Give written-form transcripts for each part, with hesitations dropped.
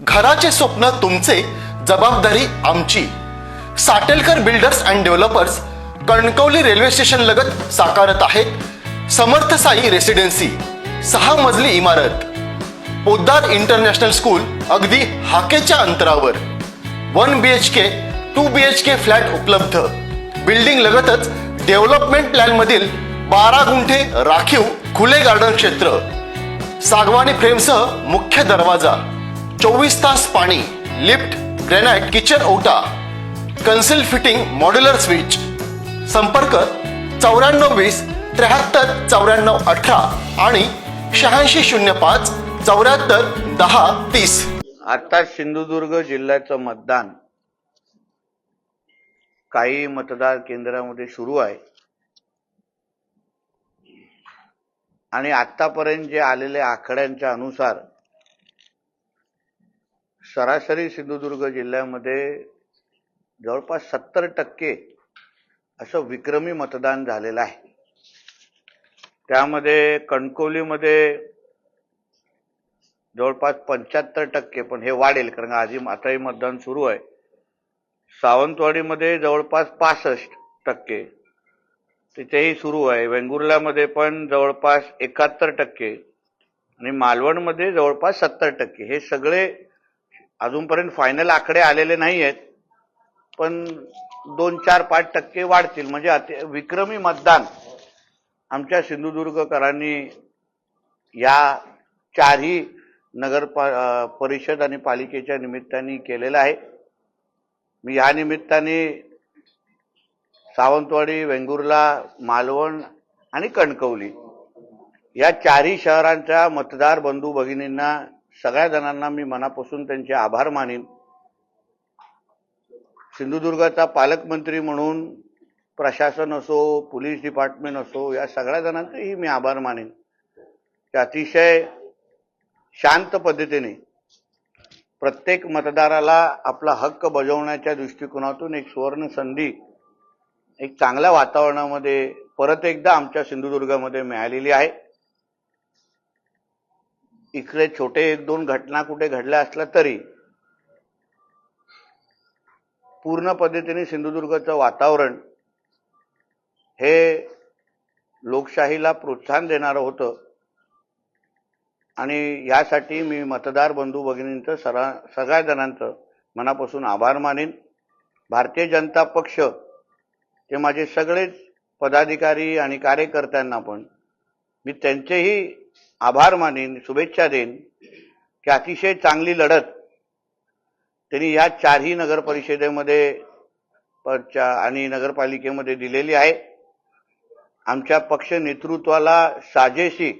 घराचे स्वप्न तुमचे, जबाबदारी आमची. Satelkar builders and developers Kankavli railway station लगत साकारत आहेत समर्थ साई रेसिडेन्सी. 6 मजली इमारत, पोद्दार इंटरनॅशनल स्कूल अगदी हाकेच्या अंतरावर. 1 BHK 2 BHK फ्लॅट उपलब्ध. बिल्डिंग लगतच डेव्हलपमेंट प्लॅन मधील 12 गुंठे राखीव खुले गार्डन क्षेत्र. सागवानी फ्रेमसह मुख्य दरवाजा, 24 तास पाणी, लिफ्ट, ग्रॅनाइट किचन ओटा, कन्सिल फिटिंग मॉड्युलर स्विच. संपर्क 9420 73 94 18 आणि 8605 74 10 30. आता सिंधुदुर्ग जिल्ह्याचं मतदान काही मतदार केंद्रामध्ये सुरू आहे आणि आतापर्यंत जे आलेल्या आकड्यांच्या अनुसार सरासरी सिंधुदुर्ग जिल्ह्यामध्ये जवळपास 70% असं विक्रमी मतदान झालेलं आहे. त्यामध्ये कणकवलीमध्ये जवळपास 75%, पण हे वाढेल कारण आताही मतदान सुरू आहे. सावंतवाडीमध्ये जवळपास 65%, तिथेही सुरू आहे. वेंगुर्ल्यामध्ये पण जवळपास 71% आणि मालवणमध्ये जवळपास 70%. हे सगळे अजूनपर्यंत फायनल आकडे आलेले नाही आहेत, पण 2-4-5% वाढतील. म्हणजे विक्रमी मतदान आमच्या सिंधुदुर्गकरांनी या 4ही नगर परिषद आणि पालिकेच्या निमित्ताने केलेलं आहे. मी या निमित्ताने सावंतवाडी, वेंगुर्ला, मालवण आणि कणकवली या 4ही शहरांच्या मतदार बंधू भगिनींना, सगळ्या जणांना मी मनापासून त्यांचे आभार मानेन. सिंधुदुर्गाचा पालकमंत्री म्हणून प्रशासन असो, पोलीस डिपार्टमेंट असो, या सगळ्या जणांचेही मी आभार मानेन. ते अतिशय शांत पद्धतीने प्रत्येक मतदाराला आपला हक्क बजावण्याच्या दृष्टिकोनातून एक सुवर्ण संधी, एक चांगल्या वातावरणामध्ये परत एकदा आमच्या सिंधुदुर्गामध्ये मिळालेली आहे. इकडे छोटे 1-2 घटना कुठे घडल्या असल्या तरी पूर्ण पद्धतीने सिंधुदुर्गाचं वातावरण हे लोकशाहीला प्रोत्साहन देणारं होतं आणि यासाठी मी मतदार बंधू भगिनींचं सगळ्या जणांचं मनापासून आभार मानेन. भारतीय जनता पक्ष ते माझे सगळेच पदाधिकारी आणि कार्यकर्त्यांना पण मी त्यांचेही आभार मानेन, शुभेच्छा देईन की अतिशय चांगली लढत त्यांनी या 4ही नगर परिषदेमध्ये आणि नगरपालिकेमध्ये दिलेली आहे. आमच्या पक्ष नेतृत्वाला साजेशी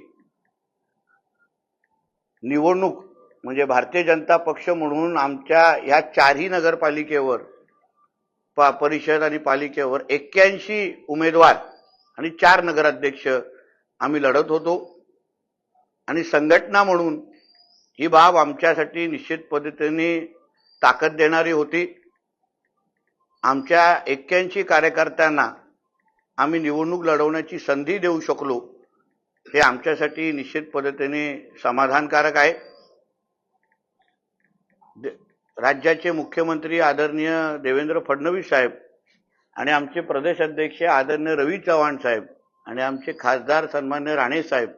निवडणूक म्हणजे भारतीय जनता पक्ष म्हणून आमच्या या 4ही नगरपालिकेवर परिषद आणि पालिकेवर 81 उमेदवार आणि 4 नगराध्यक्ष आम्ही लढत होतो आणि संघटना म्हणून ही बाब आमच्यासाठी निश्चित पद्धतीने ताकद देणारी होती. आमच्या 81 कार्यकर्त्यांना आम्ही निवडणूक लढवण्याची संधी देऊ शकलो, हे आमच्यासाठी निश्चित पद्धतीने समाधानकारक आहे. राज्याचे मुख्यमंत्री आदरणीय देवेंद्र फडणवीस साहेब आणि आमचे प्रदेश अध्यक्ष आदरणीय रवी चव्हाण साहेब आणि आमचे खासदार सन्मान्य राणे साहेब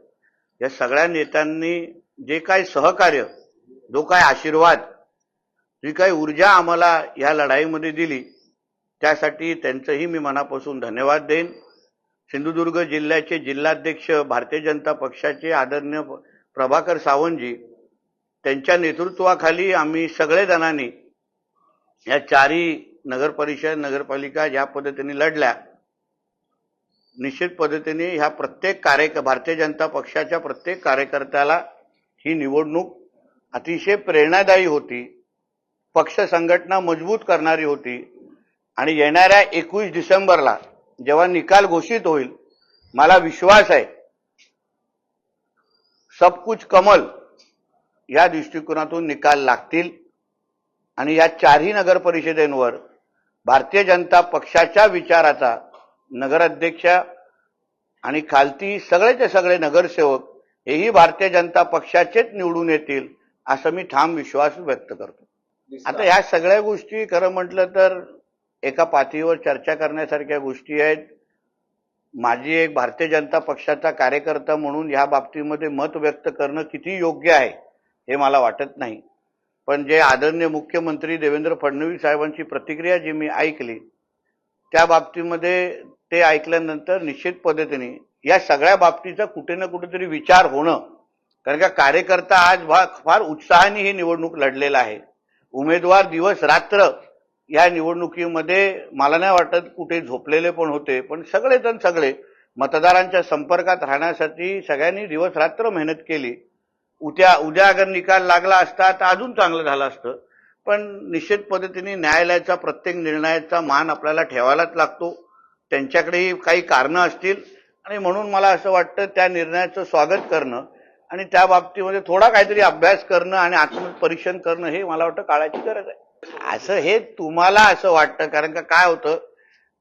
या सगळ्या नेत्यांनी जे काही सहकार्य, जो काही आशीर्वाद, जी काही ऊर्जा आम्हाला या लढाईमध्ये दिली, त्यासाठी त्यांचंही मी मनापासून धन्यवाद देईन. सिंधुदुर्ग जिल्ह्याचे जिल्हाध्यक्ष भारतीय जनता पक्षाचे आदरणीय प्रभाकर सावंतजी, त्यांच्या नेतृत्वाखाली आम्ही सगळे जणांनी या 4ही नगर परिषद, नगरपालिका ज्या पद्धतीने लढल्या, निश्चित पद्धतीने ह्या प्रत्येक भारतीय जनता पक्षाच्या प्रत्येक कार्यकर्त्याला ही निवडणूक अतिशय प्रेरणादायी होती, पक्ष संघटना मजबूत करणारी होती आणि येणाऱ्या 21 डिसेंबरला जेव्हा निकाल घोषित होईल, मला विश्वास आहे सब कुछ कमल या दृष्टिकोनातून निकाल लागतील आणि या 4ही नगर परिषदेवर भारतीय जनता पक्षाच्या विचाराचा नगराध्यक्ष आणि खालती सगळेचे सगळे नगरसेवक हेही भारतीय जनता पक्षाचेच निवडून येतील असं मी ठाम विश्वास व्यक्त करतो. आता ह्या सगळ्या गोष्टी खरं म्हटलं तर एका पातळीवर चर्चा करण्यासारख्या गोष्टी आहेत. माझी एक भारतीय जनता पक्षाचा कार्यकर्ता म्हणून ह्या बाबतीमध्ये मत व्यक्त करणं किती योग्य आहे हे मला वाटत नाही. पण जे आदरणीय मुख्यमंत्री देवेंद्र फडणवीस साहेबांची प्रतिक्रिया जी मी ऐकली त्या बाबतीमध्ये ते ऐकल्यानंतर निश्चित पद्धतीने या सगळ्या बाबतीचा कुठे ना कुठेतरी विचार होणं, कारण का कार्यकर्ता आज फार उत्साहाने ही निवडणूक लढलेला आहे. उमेदवार दिवस रात्र या निवडणुकीमध्ये मला नाही वाटत कुठे झोपलेले पण होते, पण सगळे मतदारांच्या संपर्कात राहण्यासाठी सगळ्यांनी दिवस रात्र मेहनत केली. उद्या अगर निकाल लागला असता तर अजून चांगलं झालं असतं. पण निश्चित पद्धतीने न्यायालयाचा प्रत्येक निर्णयाचा मान आपल्याला ठेवायलाच लागतो. त्यांच्याकडेही काही कारणं असतील आणि म्हणून मला असं वाटतं त्या निर्णयाचं स्वागत करणं आणि त्या बाबतीमध्ये थोडा काहीतरी अभ्यास करणं आणि आत्मपरीक्षण करणं हे मला वाटतं काळाची गरज आहे. असं हे तुम्हाला असं वाटतं, कारण का काय होतं,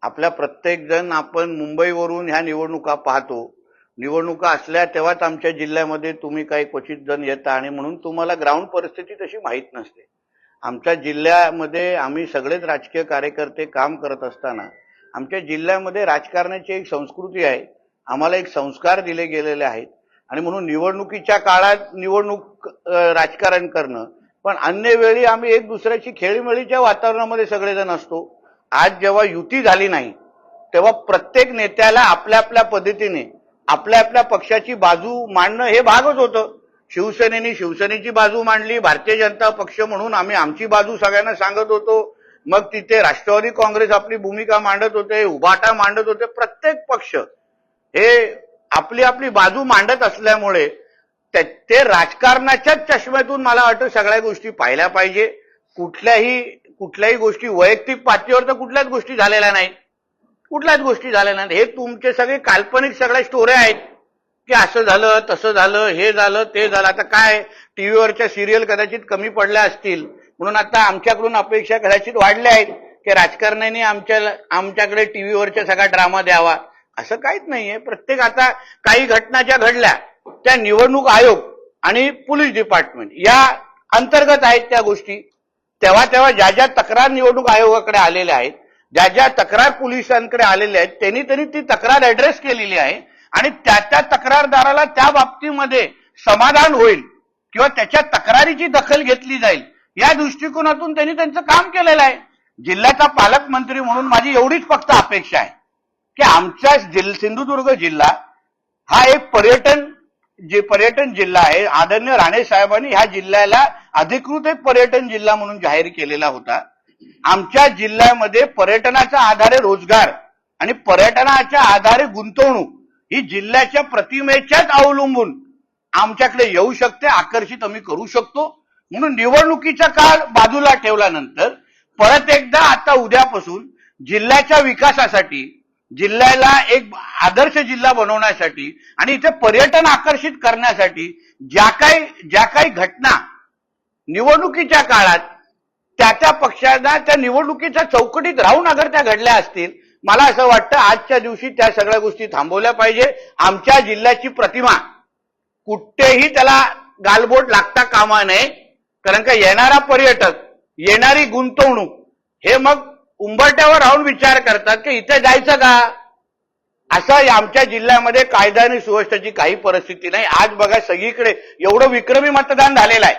आपल्या प्रत्येक जण आपण मुंबईवरून ह्या निवडणुका पाहतो. निवडणुका असल्या तेव्हाच आमच्या जिल्ह्यामध्ये तुम्ही काही क्वचित जण येता आणि म्हणून तुम्हाला ग्राउंड परिस्थिती तशी माहीत नसते. आमच्या जिल्ह्यामध्ये आम्ही सगळेच राजकीय कार्यकर्ते काम करत असताना आमच्या जिल्ह्यामध्ये राजकारणाची एक संस्कृती आहे. आम्हाला एक संस्कार दिले गेलेले आहेत आणि म्हणून निवडणुकीच्या काळात निवडणूक राजकारण करणं, पण अन्य वेळी आम्ही एक दुसऱ्याची खेळीमेळीच्या वातावरणामध्ये सगळेजण असतो. आज जेव्हा युती झाली नाही तेव्हा प्रत्येक नेत्याला आपल्या आपल्या पद्धतीने आपल्या आपल्या पक्षाची बाजू मांडणं हे भागच होतं. शिवसेनेने शिवसेनेची बाजू मांडली, भारतीय जनता पक्ष म्हणून आम्ही आमची बाजू सगळ्यांना सांगत होतो. मग तिथे राष्ट्रवादी काँग्रेस आपली भूमिका मांडत होते, उभाटा मांडत होते. प्रत्येक पक्ष हे आपली आपली बाजू मांडत असल्यामुळे ते राजकारणाच्याच चष्म्यातून मला वाटतं सगळ्या गोष्टी पाहिल्या पाहिजे. कुठल्याही गोष्टी वैयक्तिक पातळीवर तर कुठल्याच गोष्टी झालेल्या नाहीत. हे तुमचे सगळे काल्पनिक सगळ्या स्टोऱ्या आहेत की असं झालं तसं झालं, हे झालं ते झालं. आता काय टीव्हीवरच्या सिरियल कदाचित कमी पडल्या असतील म्हणून आता आमच्याकडून अपेक्षा कदाचित वाढल्या आहेत की राजकारण्यांनी आमच्याकडे टीव्हीवरच्या सगळा ड्रामा द्यावा. असं काहीच नाहीये. प्रत्येक आता काही घटना ज्या घडल्या त्या निवडणूक आयोग आणि पोलीस डिपार्टमेंट या अंतर्गत आहेत त्या गोष्टी. तेव्हा ज्या तक्रार निवडणूक आयोगाकडे आलेल्या आहेत, ज्या तक्रार पोलिसांकडे आलेल्या आहेत, त्यांनी ती तक्रार ऍड्रेस केलेली आहे आणि त्या तक्रारदाराला त्या बाबतीमध्ये समाधान होईल किंवा त्याच्या तक्रारीची दखल घेतली जाईल या दृष्टिकोनातून त्यांनी त्यांचं काम केलेलं आहे. जिल्ह्याचा पालकमंत्री म्हणून माझी एवढीच फक्त अपेक्षा आहे की आमचा सिंधुदुर्ग जिल्हा हा एक पर्यटन जिल्हा आहे. आदरणीय राणे साहेबांनी ह्या जिल्ह्याला अधिकृत एक पर्यटन जिल्हा म्हणून जाहीर केलेला होता. आमच्या जिल्ह्यामध्ये पर्यटनाच्या आधारे रोजगार आणि पर्यटनाच्या आधारे गुंतवणूक ही जिल्ह्याच्या प्रतिमेच्याच अवलंबून आमच्याकडे येऊ शकते, आकर्षित आम्ही करू शकतो. म्हणून निवडणुकीचा काळ बाजूला ठेवल्यानंतर परत एकदा आता उद्यापासून जिल्ह्याच्या विकासासाठी, जिल्ह्याला एक आदर्श जिल्हा बनवण्यासाठी आणि इथे पर्यटन आकर्षित करण्यासाठी ज्या काही घटना निवडणुकीच्या काळात त्या पक्षांना त्या निवडणुकीच्या चौकटीत राहून अगर त्या घडल्या असतील, मला असं वाटतं आजच्या दिवशी त्या सगळ्या गोष्टी थांबवल्या पाहिजे. आमच्या जिल्ह्याची प्रतिमा कुठेही त्याला गालबोट लागता कामा नये, कारण का येणारा पर्यटक, येणारी गुंतवणूक हे मग उंबरट्यावर राहून विचार करतात की इथे जायचं का. असं आमच्या जिल्ह्यामध्ये कायदा आणि सुव्यवस्थेची काही परिस्थिती नाही. आज बघा सगळीकडे एवढं विक्रमी मतदान झालेलं आहे.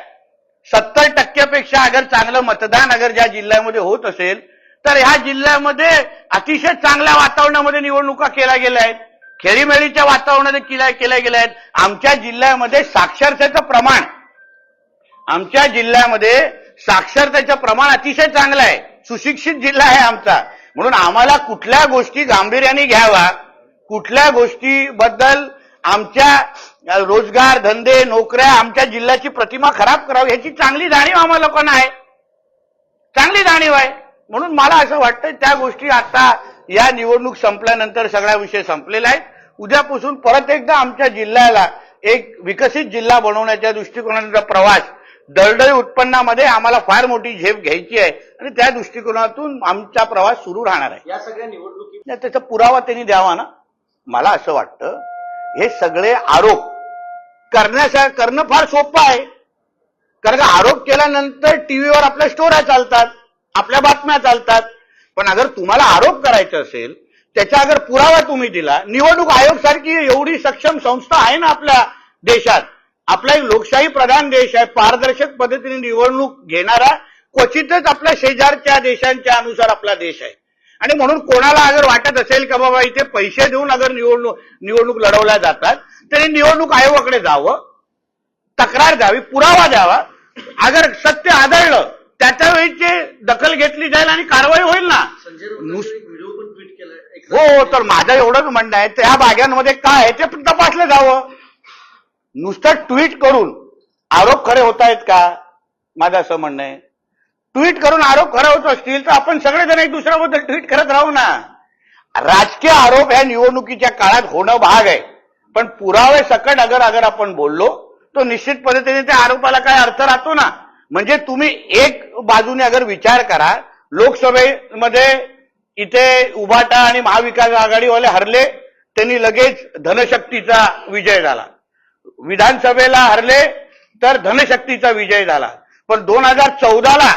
70% अगर चांगलं मतदान अगर ज्या जिल्ह्यामध्ये होत असेल तर ह्या जिल्ह्यामध्ये अतिशय चांगल्या वातावरणामध्ये निवडणुका केल्या गेल्या आहेत, खेळीमेळीच्या वातावरणामध्ये केल्या गेल्या आहेत. आमच्या जिल्ह्यामध्ये साक्षरतेचं प्रमाण अतिशय चांगलं आहे. सुशिक्षित जिल्हा आहे आमचा. म्हणून आम्हाला कुठल्या गोष्टी गांभीर्याने घ्यावा, कुठल्या गोष्टीबद्दल आमच्या रोजगार, धंदे, नोकऱ्या, आमच्या जिल्ह्याची प्रतिमा खराब करावी ह्याची चांगली जाणीव आम्हा लोकांना आहे, चांगली जाणीव आहे. म्हणून मला असं वाटतं त्या गोष्टी आता या निवडणूक संपल्यानंतर सगळा विषय संपलेला आहे. उद्यापासून परत एकदा आमच्या जिल्ह्याला एक विकसित जिल्हा बनवण्याच्या दृष्टिकोनाचा प्रवास, दळदळी उत्पन्नामध्ये आम्हाला फार मोठी झेप घ्यायची आहे आणि त्या दृष्टिकोनातून आमचा प्रवास सुरू राहणार आहे. या सगळ्या निवडणुकी त्याचा पुरावा त्यांनी द्यावा ना. मला असं वाटतं हे सगळे आरोप करणं फार सोपं आहे. कारण का आरोप केल्यानंतर टीव्हीवर आपल्या स्टोऱ्या चालतात, आपल्या बातम्या चालतात. पण अगर तुम्हाला आरोप करायचा असेल, त्याचा अगर पुरावा तुम्ही दिला, निवडणूक आयोग सारखी एवढी सक्षम संस्था आहे ना आपल्या देशात, आपला एक लोकशाही प्रधान देश आहे, पारदर्शक पद्धतीने निवडणूक घेणारा क्वचितच आपल्या शेजारच्या देशांच्या अनुसार आपला देश आहे. आणि म्हणून कोणाला अगर वाटत असेल की बाबा इथे पैसे देऊन अगर निवडणूक लढवल्या जातात, तरी निवडणूक आयोगाकडे जावं, तक्रार द्यावी, पुरावा द्यावा. अगर सत्य आढळलं त्याच्या वेळीची दखल घेतली जाईल आणि कारवाई होईल ना. हो, तर माझं एवढंच म्हणणं आहे, त्या भाग्यांमध्ये काय आहे ते तपासलं जावं. नुसतं ट्विट करून आरोप खरे होत आहेत का, माझं असं म्हणणं आहे. ट्विट करून आरोप खरे होत असतील तर आपण सगळेजण एक दुसऱ्याबद्दल ट्विट करत राहू ना. राजकीय आरोप ह्या निवडणुकीच्या काळात होणं भाग आहे, पण पुरावे सकट अगर आपण बोललो तो निश्चित पद्धतीने त्या आरोपाला काय अर्थ राहतो ना. म्हणजे तुम्ही एक बाजूने अगर विचार करा, लोकसभेमध्ये इथे उभाटा आणि महाविकास आघाडीवाले हरले, त्यांनी लगेच धनशक्तीचा विजय झाला. विधानसभेला हरले तर धनशक्तीचा विजय झाला. पण 2014ला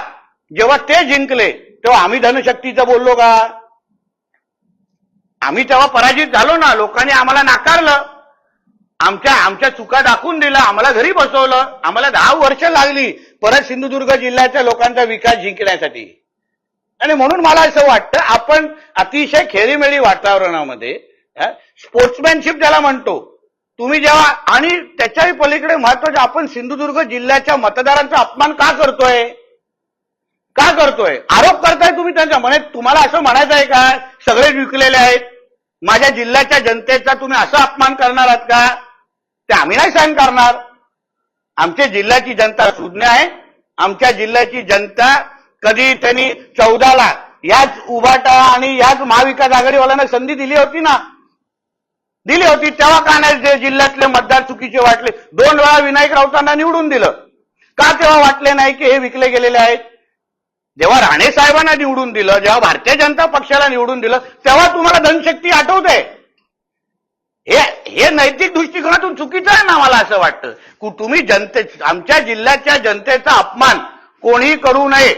जेव्हा ते जिंकले तेव्हा आम्ही धनशक्तीचं बोललो का? आम्ही तेव्हा पराजित झालो ना. लोकांनी आम्हाला नाकारलं, आमच्या चुका दाखवून दिला, आम्हाला घरी बसवलं. आम्हाला 10 वर्ष लागली परत सिंधुदुर्ग जिल्ह्याच्या लोकांचा विकास जिंकण्यासाठी. आणि म्हणून मला असं वाटतं आपण अतिशय खेळीमेळी वातावरणामध्ये स्पोर्ट्समॅनशिप ज्याला म्हणतो, तुम्ही जेव्हा, आणि त्याच्याही पलीकडे महत्वाचं, आपण सिंधुदुर्ग जिल्ह्याच्या मतदारांचा अपमान का करतोय? आरोप करताय तुम्ही त्यांच्या म्हणे. तुम्हाला असं म्हणायचं आहे का सगळे विकलेले आहेत, माझ्या जिल्ह्याच्या जनतेचा तुम्ही असा अपमान करणार आहात का? ते आम्ही नाही सहन करणार. आमच्या जिल्ह्याची जनता सुज्ञ आहे. आमच्या जिल्ह्याची जनता कधी त्यांनी 14ला याच उभाटा आणि याच महाविकास आघाडीवाल्यांना संधी दिली होती ना, दिली होती. तेव्हा का नाही जिल्ह्यातले मतदार चुकीचे वाटले? 2 वेळा विनायक राऊतांना निवडून दिलं का? तेव्हा वाटले नाही की हे विकले गेलेले आहेत? जेव्हा राणे साहेबांना निवडून दिलं, जेव्हा भारतीय जनता पक्षाला निवडून दिलं, तेव्हा तुम्हाला धनशक्ती आठवते? हे नैतिक दृष्टिकोनातून चुकीचं आहे ना, मला असं वाटतं. तुम्ही आमच्या जिल्ह्याच्या जनतेचा अपमान कोणी करू नये,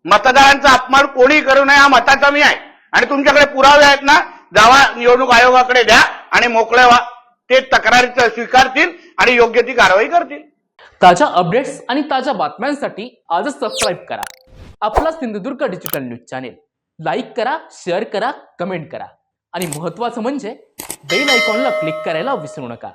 मतदारांचा अपमान कोणी करू नये, हा मताचा मी आहे. आणि तुमच्याकडे पुरावे आहेत ना, जावा निवडणूक आयोगाकडे द्या आणि मोकळे व्हा. ते तक्रारीचं स्वीकारतील आणि योग्य ती कारवाई करतील. ताज्या अपडेट्स आणि ताज्या बातम्यांसाठी आजच सबस्क्राईब करा आपला Sindhudurg digital news channel. Like करा, शेअर करा, कमेंट करा आणि महत्त्वाचं म्हणजे बेल आयकॉनला क्लिक करायला विसरू नका.